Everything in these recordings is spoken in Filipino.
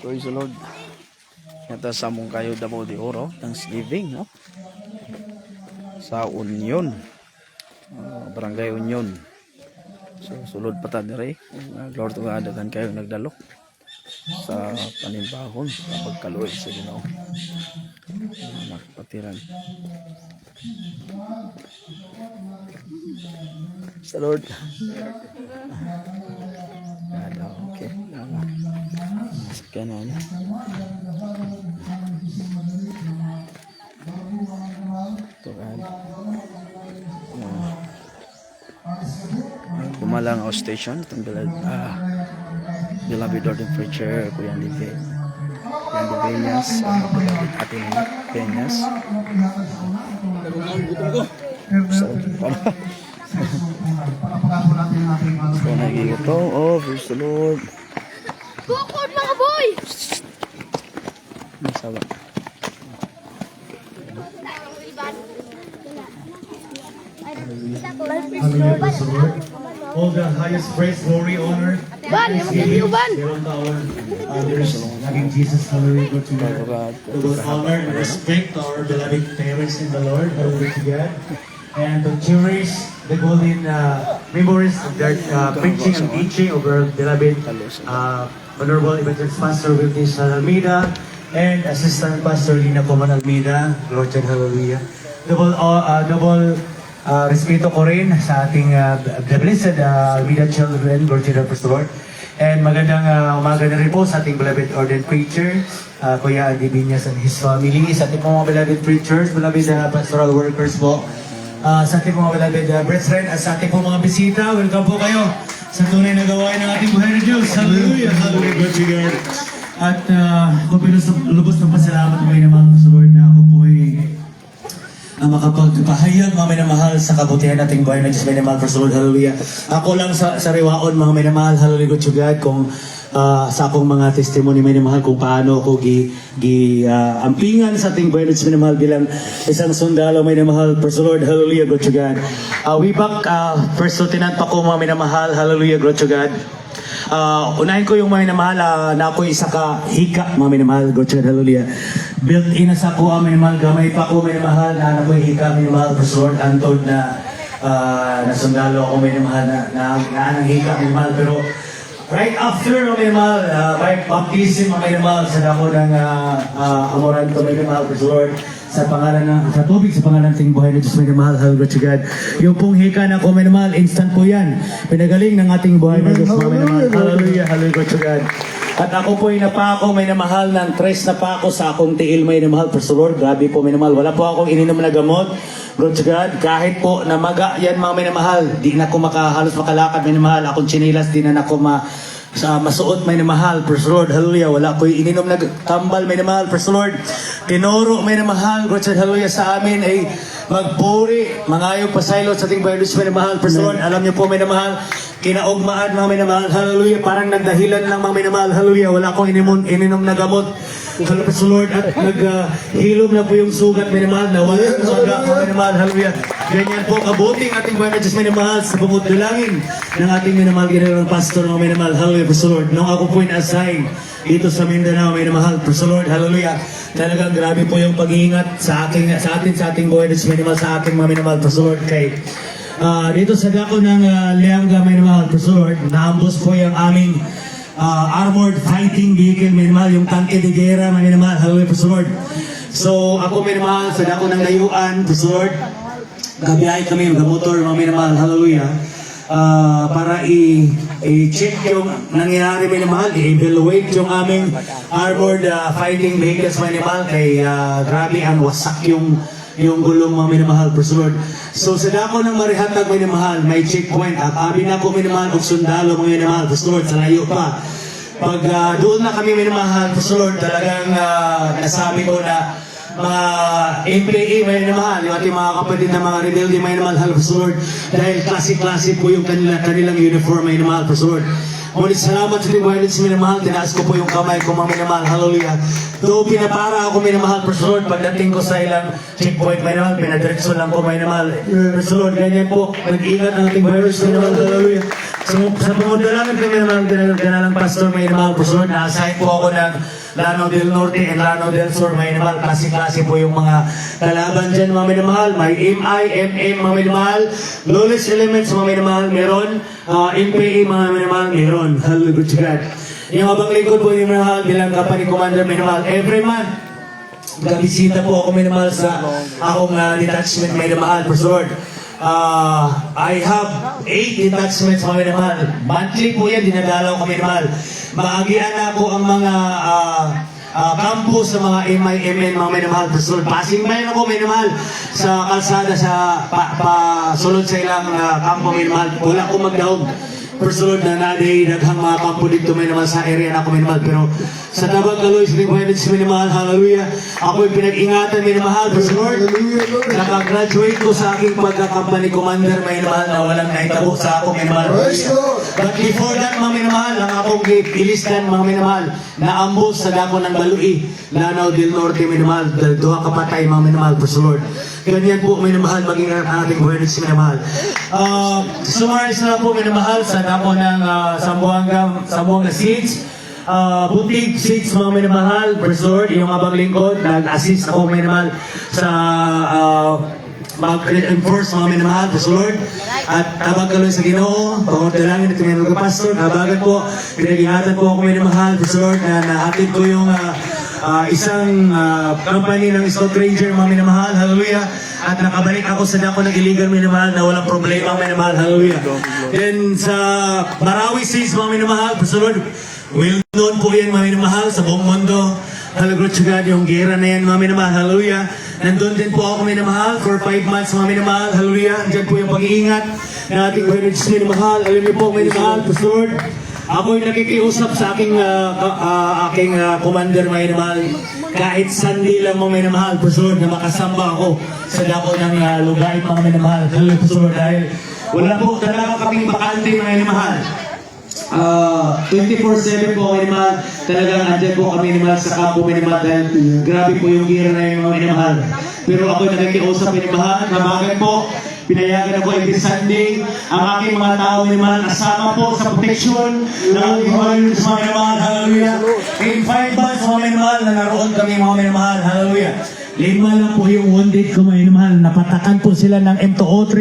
Praise the Lord. Yata sa mong kayo Davao de Oro, Thanksgiving, no? Sa Union, Barangay Union. So sulod pa ta dire. Lord nga daghan kayo nagdalo sa panimbahon sa pagkaluoy sa Ginoo. Nakapatiran. Sa Lord. Okay. Kanan. Tuhan. Gumalang ang station itong beloved ordained preacher Kuya Live Peñas, ating Peñas. So nagigito, praise the Lord. Bukod mga boy! Masawa. Hallelujah, praise the Lord. All the highest praise, glory, honor, thanksgiving belong to our leaders, naging Jesus. Hallelujah, go to God. We will honor and respect our beloved parents in the Lord. Hallelujah to God. And to cherish the golden memories of their preaching and teaching of our beloved Honorable Evangelist Pastor Wilkins Almeida and Assistant Pastor Lina Coman Almeida. Lord God, hallelujah. Double respeto ko rin sa ating the blessed Almeida children, Lord God, praise the Lord. And magandang umaga na rin po sa ating beloved ordained preacher, Kuya Andy Binyas and his family, sa ating mga beloved preachers, beloved pastoral workers po, sa ating mga beloved brethren, at sa ating po mga bisita. Welcome po kayo sa tunay na gawain ng ating buhay na Diyos. Hallelujah! Hallelujah! God to God. At kung lubos ng pasalamat ngayon naman sa Lord na ako po ay makapagpahayag mga minamahal sa kabutihan nating buhay na Diyos minamahal for Lord. Hallelujah. Ako lang sa riwaon mga minamahal. Hallelujah. God to God. Kung sa akong mga testimony minamahal kung paano ako ampingan sa ating buhay na Diyos minamahal bilang isang sundalo minamahal for Lord. Hallelujah. God to God. Way back, first lieutenant pa ko mga minamahal. Hallelujah. God to God. Unahin ko yung mga minamahal na ako isa ka hika mga minamahal. God to God. Hallelujah. Built in na sa ko ang minamahal. Gamay pa ko minamahal na ako hika minamahal for Lord. Antod na sundalo ako minamahal na anang hika minamahal. Pero right after minamahal, by baptism minamahal sa dako ng Amoranto minamahal for Lord. Sa pangalan ng sa tubig, sa pangalan ng buhay na Diyos may mahal, hallelujah to God. Yung pong hika na ko may mahal, instant po yan. Pinagaling ng ating buhay na Diyos may mahal, hallelujah, hallelujah to God. At ako po ay napako, may namahal ng tres na pako sa akong tiil may namahal, praise the Lord. Grabe po may namahal. Wala po akong ininom na gamot, Lord to God. Kahit po namaga yan mga may namahal, di na ko halos makalakad may namahal. Akong chinilas, di na ako masuot may namahal, praise the Lord, hallelujah. Wala ko ininom na tambal may namahal, praise the Lord. Tinuro may namahal, praise the Lord, hallelujah. Sa amin ay magpuri, mangayog pasaylot sa ating bayadus may namahal, praise the Lord. Alam niyo po may namahal, kinaugmaan mga may namahal, hallelujah. Parang nagdahilan lang mga may namahal, hallelujah. Wala akong ininom na gamot, hallelujah, praise the Lord. At naghilom na po yung sugat may namahal, nawala yung maga mga may namahal, hallelujah. Ganyan po kabuting ating buhay na Diyos may namahal sa pumudulangin ng ating minamahal ginawang pastor ng may namahal, hallelujah, praise the Lord. Nung ako po in-assign dito sa Mindanao may namahal, praise the Lord, hallelujah. Talagang grabe po yung pag-iingat sa ating buhay na Diyos may namahal, sa ating mga minamahal, praise the Lord. Kay dito sa dako ng Leanga may namahal, praise the Lord, naambos po yung aming armored fighting vehicle may namahal, yung tanke de guerra may namahal, hallelujah, praise the Lord. So ako may namahal sa dako ng layuan, praise the Lord. Gabiyahe kami, gamotor, mga minamahal, hallelujah, para i-check yung nangyayari minamahal, i-evaluate yung aming armored fighting vehicles minamahal, kay grabe ang wasak yung gulong mga minamahal, praise the Lord. So sa dako ng Marihatag minamahal, may checkpoint, at abi na ko minamahal og sundalo mga minamahal, praise the Lord, sa layo pa. Pag doon na kami minamahal, praise the Lord, talagang nasabi ko na mga MPA may namahal, yung ating mga kapatid na mga rebelde may namahal, praise the Lord, dahil klase-klase po yung kanilang uniform may namahal, praise the Lord. Ngunit salamat sa ating buhay sa minamahal. Tinaas ko po yung kamay ko, mga minamahal. Hallelujah. Though pinapara ako, minamahal. Praise the Lord. Pagdating ko sa ilang checkpoint, minamahal, pinadiretso lang ko, minamahal. Praise the Lord. Ganyan po. Nag-ingat ang ating buhay sa minamahal. Hallelujah. Sa pamudalanan ko, minamahal, ganalang pastor, minamahal. Praise the Lord. Na-assign po ako ng Lanao del Norte and Lanao del Sur, mga minamahal. Klase-klase po yung mga kalaban dyan, mga minamahal. May MI, MM, mga minamahal. Lawless Elements, mga minamahal. Meron. MPA, mga minamahal. Meron. Hallelujah to God. Yung abang lingkod po, mga minamahal, bilang company commander, minamahal. Every month, gabisita po ako, minamahal, sa akong detachment, minamahal. Praise the Lord. I have 8 detachments, mga minamahal. Monthly po yan, dinadalaw ko, minamahal. Maagian na po ang mga campus sa mga MIMN, mga minamahal. Passing by na po, minamahal, sa kalsada, sa pasulod sa ilang kampo, minamahal. Wala ko magdaog. Personal na naday daghang mga kampo dito, minamahal, sa area na ako, minamahal. Pero sa Tabang Kaloy, sa Libuhanan, minamahal, hallelujah. Ako'y pinag-ingatan, minamahal, Lord. Nakagraduate ko sa aking pagka-company commander, minamahal, na walang naitabo sa ako, minamahal. But before that, mga minamahal, ang akong ilistan, mga minamahal, na ambos sa dako ng Balui, Lanao del Norte, minamahal. Duha kapatay, mga minamahal, Lord. Ganyan po, minamahal, maging ang ating buhay sa minamahal. Summarize na po, minamahal, sa dako ng Sambuanga Seeds. Butig Seeds, mga minamahal, Lord, yung abang lingkod, nag-assist ako, minamahal, sa mag-enforce, mga minamahal, Lord. At Tabang Kaloy sa Ginoo, pangordalangin at kami ng pastor, kabagan po, pinag-ingatan po ako, minamahal, Lord, na nahatid ko yung isang company ng Scout Ranger, mga minamahal, hallelujah. At nakabalik ako sa dako ng iligan, minamahal, na walang problema, minamahal, hallelujah. Then sa Marawi Seeds, mga minamahal, Lord, well known po yan, mga minamahal, sa buong mundo. Hallelujah to God, yung gera na yan, mga minamahal, hallelujah. Nandun din po ako, minamahal, for 5 months, mga minamahal, hallelujah. Diyan po yung pag-iingat na ating Heritage, minamahal, alam niyo po, minamahal, Lord. Ako'y nakikiusap sa aking commander, mga minamahal. Kahit sandi lang, mga minamahal, Lord, na makasamba ako sa dako ng lugar, mga minamahal, hallelujah, Lord. Dahil wala po talaga kaming bakante, mga minamahal. 24/7 po, minamahal. Talagang andyan po kami, minamahal, sa kampo, minamahal. Dahil grabe po yung gira na yung mga minamahal. Pero ako'y nakikiusap, minamahal. Kabagan po, pinayagan ako every Sunday. Ang aking mga tao, minamahal, asama po sa protection ng ating mga minamahal, hallelujah. In 5 months, mga minamahal, na naroon kami, mga minamahal, hallelujah. 5 lang po yung wounded ko, mga minamahal. Napatakan po sila ng M203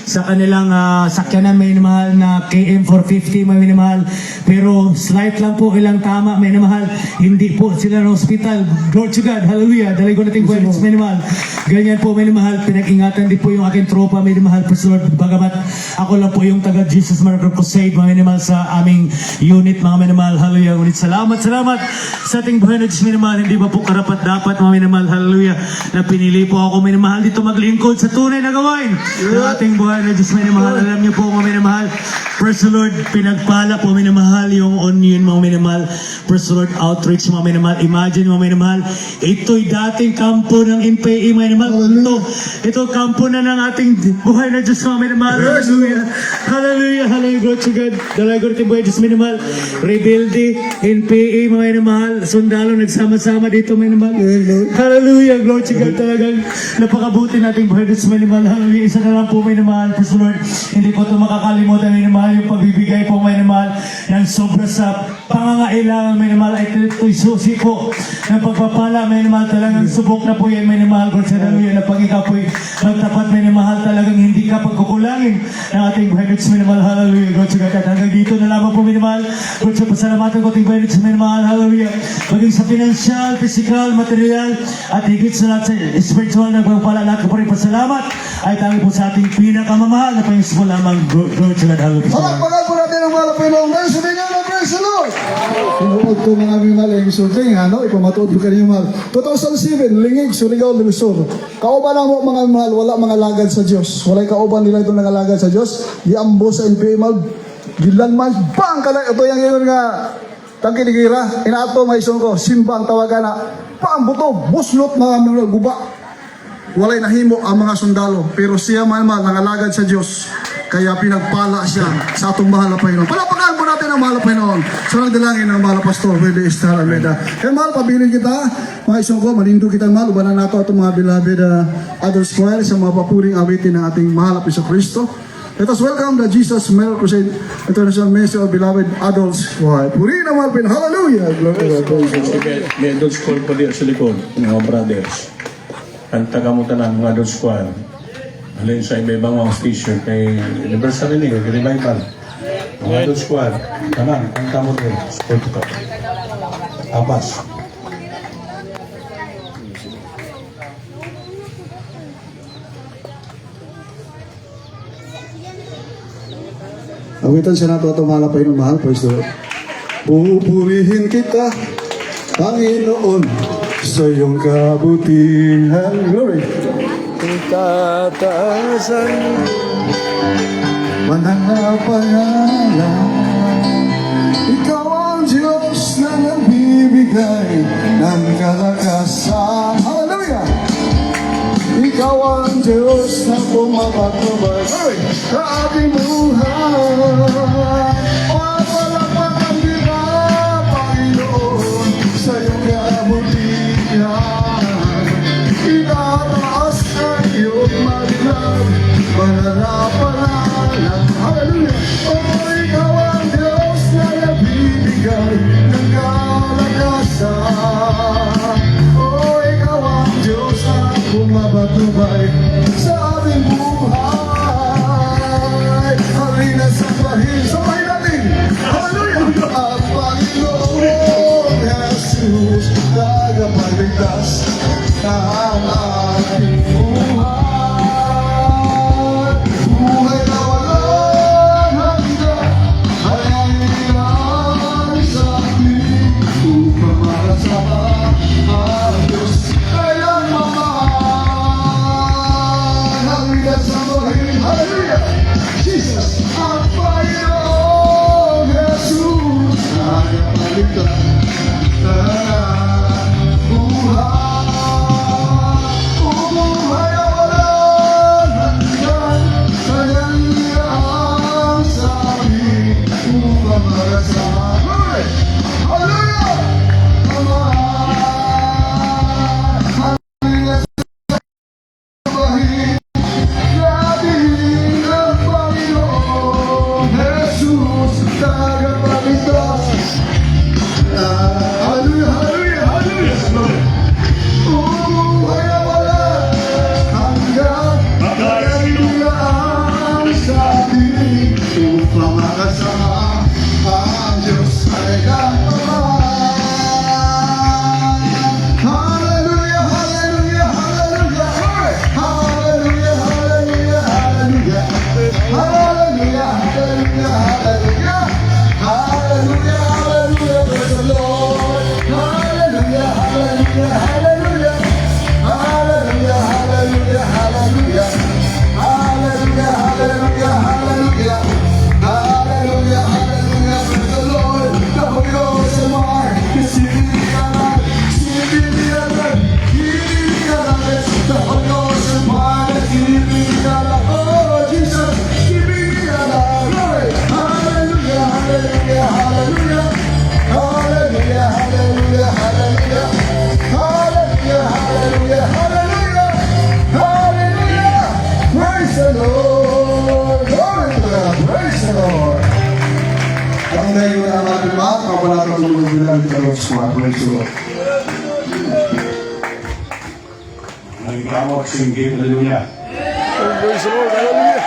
sa kanilang sakyanan, mga minamahal, na KM450, mga minamahal. Pero slight lang po ilang tama, mga minamahal. Hindi po sila ng hospital. Glory to God, hallelujah. Dalay ko natin po, mga minamahal. Ganyan po, mga minamahal. Pinag-ingatan din po yung aking tropa, mga minamahal. Lord, bagamat ako lang po yung taga Jesus Miracle Crusade, mga minamahal, sa aming unit, mga minamahal, hallelujah. Ngunit salamat sa ating buhay na Diyos, minamahal. Hindi ba po karapat dapat, mga minamahal, hallelujah, na pinili po ako, minamahal, dito maglingkod sa tunay na gawain ng ating buhay na Diyos, minamahal. Alam niyo po, mga minamahal, first Lord, pinagpala po, minamahal, yung onion, mga minamahal. First Lord, outreach, mga minamahal. Imagine, mga minamahal, ito'y dating kampo ng MPA, mga minamahal. Ito kampo na ng ating buhay na Diyos, mga minamahal. Hallelujah, hallelujah, hallelujah, glory to God. Dalay ko natin buhay Diyos, minamahal. Rebelde, NPA, mga minamahal. Sundalo, nagsama-sama dito, mga minamahal. Hallelujah, glory to God. Talagang napakabuti nating buhay Diyos, minamahal. Hallelujah, isa na lang po, minamahal. Praise the Lord, hindi ko ito makakalimutan, minamahal, yung pagbibigay po, minamahal, ng sobra sa pangangailangan, minamahal. Ay ito'y susi po ng pagpapala, minamahal. Talagang subok na po yan, minamahal. Glory to God, na pag ikaw po'y magtapat, minamahal, talagang hindi ka pagkukulangin ng ating buhay Diyos, minamahal. Hallelujah, glory to God. At hanggang dito na lamang po, minamahal. Glory to God, pasalamatan ko ating buhay Diyos, minamahal. Hallelujah. Maging sa financial, physical, material, at higit sa lahat sa spiritual na pagpapala, lahat ko po rin pasalamat ay tangi po sa ating pinakamamahal na Panginoon lamang. Glory to God, hallelujah. Palakpakan po natin ang mga Pilong. Sabihin nga ng praise the Lord. Tinuod ko mga aming mahal, ang isulting, ipamatuod ko kaniyong mahal. 2007, lingig, Surigao, Lulusur. Kauban na mo mga mahal, wala mga lagad sa Diyos. Wala'y kauban nila itong mga lagad sa Diyos. Iambo sa NPA mahal, gilan man, bang kalay. Ito yung ngayon nga, tangkinigira, inaato mga isong ko, simbang tawagan na, paambuto, buslot mga guba. Walay nahimo ang mga sundalo, pero siya man nangalagad sa Diyos. Kaya pinagpala siya sa atong mahal na Panginoon. Palapakan po natin ang mahal na Panginoon. Sa nagdalangin ng mahal na Pastor Willie Estar Almeida. Kaya mahal, pabilin kita. Mga isong ko, manindu kita mahal. Ubanan nato itong mga beloved adult choir sa mga papuring awitin ng ating mahal na Piso Kristo. Let us welcome the Jesus Miracle Crusade International Ministry of Beloved Adults Choir. Purihin ang mahal. Hallelujah! Glory to God. May adult school pa din sa likod, mga brothers. Ang tagamutan ng mga adult school. Alin sa iba-ibang mga station kay anniversary niyo, revival. Mga adult school. Kanan, ang tamo din. School ko. Apas. Awitan siya nato at mahal na Panginoon, mahal. Praise the Lord. Pupurihin kita, Panginoon, sa iyong kabutihan. Glory. Tataasan Mananapangalan, ikaw ang Diyos na nagbibigay ng kalakasan. Hallelujah! Ikaw ang Diyos na pumapatubay sa ating buhay. Papalakpakan kita, Panginoon, sa iyong kabutihan. Itataas ang iyong maglag, mananapalan. Hallelujah! Ikaw ang Diyos na nagbibigay ng kalakasan. Ikaw ang Diyos na bumabantubay sa aming buhay. Halina sa bahin, sabay natin. Hallelujah! Ang Panginoon Jesus, tagapagligtas ng ating buhay. Buhay na walang hanggan, hayaan sa atin upang makasama ang Diyos. Kayang mamahal, halina sa bahin. Hallelujah! Jesus, ang Panginoon Jesus, tagapagligtas ng buhay. Buhay na walang hanggan, kanyang sa amin upang makasama. Hallelujah! Halina sa bahin natin ang Panginoon Jesus, tagapagligtas. Hallelujah! Hallelujah! Hallelujah! Buhay na walang hanggan, kanyang sa atin upang makasama ang Diyos ay nagmamahal. Hallelujah! Hallelujah! Hallelujah! Hallelujah! Hallelujah! Hallelujah! Hallelujah! Hallelujah! Hallelujah! Hallelujah! Praise the Lord! Hallelujah! Hallelujah! Hallelujah! Hallelujah! Hallelujah! Hallelujah! Hallelujah! Hallelujah! Hallelujah! Hallelujah! Hallelujah! Praise the Lord! The Holy Ghost and Mark, the Holy Ghost and Mark, oh Jesus, give me the glory! Hallelujah! Hallelujah! Hallelujah! Hallelujah! Hallelujah! Hallelujah! Hallelujah! Hallelujah! Hallelujah! Hallelujah! Praise the Lord! Glory to God! Praise the Lord! Ang ngayon ang ating mga kapalatang lumulungan ng Diyos mga praise the Lord. Ang kamot singgit, hallelujah. Praise the Lord. Hallelujah.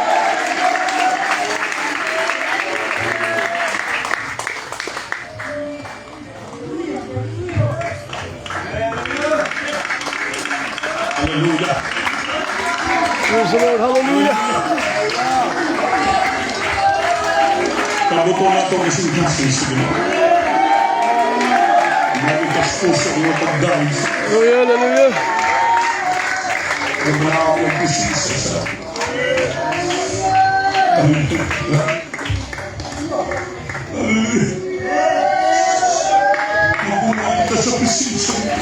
Hallelujah. Praise the Lord. Hallelujah. Kabuto na ito isang kasi siguro. Nalitas po sa iyo pagdans. Hallelujah. Hallelujah. Ang mga akong kusisa sa Mabuhay ka sa presensya mo.